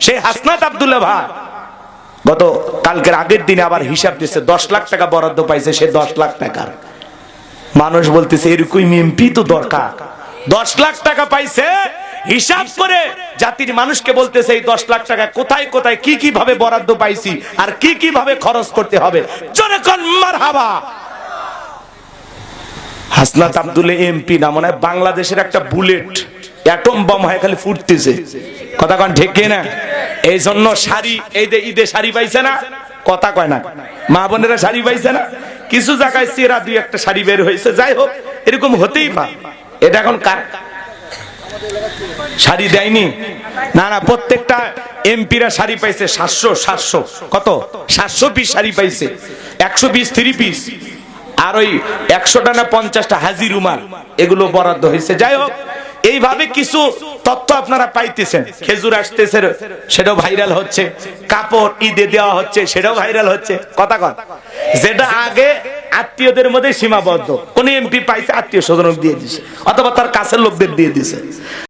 সেই হাসনাত আব্দুল্লাহ ভাই গত কালকের আগের দিনে আবার হিসাব দিচ্ছে 10 লাখ টাকা বরাদ্দ পাইছে, সে 10 লাখ টাকার মানুষ বলতেছে এরকম এমপি তো দরকার। 10 লাখ টাকা পাইছে, হিসাব করে জাতির মানুষকে বলতেছে এই 10 লাখ টাকা কোথায় কোথায় কি কি ভাবে বরাদ্দ পাইছি আর কি কি ভাবে খরচ করতে হবে। জোরে কোন মারহাবা। হাসনাত আব্দুল্লাহ এমপি না, মনে হয় বাংলাদেশের একটা বুলেট অ্যাটম বম হয়ে খালি ফুটতেছে। কথা কোন ঠিক না? এই জন্য শাড়ি, এই যে ঈদে শাড়ি পাইছে না, কথা কয় না, মা বোনেরা শাড়ি পাইছে না, কিছু জায়গায় চেরা দুই একটা শাড়ি বের হয়েছে। যাই হোক, এরকম হতেই পারে। এটা এখন কার শাড়ি দেয়নি? না না, প্রত্যেকটা এমপিরা শাড়ি পাইছে 700 কত 700 পিস শাড়ি পাইছে, 100 পিস 3 পিস, আর ওই 100টা না 50টা হাজি রুমাল, এগুলো বরাদ্দ হয়েছে। যাই হোক, এইভাবে কিছু তথ্য আপনারা পাইতেছেন। খেজুর আসতেছে, সেটাও ভাইরাল হচ্ছে, কাপড় ঈদে দেওয়া হচ্ছে, সেটাও ভাইরাল হচ্ছে। কথা কন, যেটা আগে আত্মীয়দের মধ্যে সীমাবদ্ধ, কোন এমপি পাইছে আত্মীয় স্বজন দিয়ে দিছে অথবা তার কাছের লোকদের দিয়ে দিছে।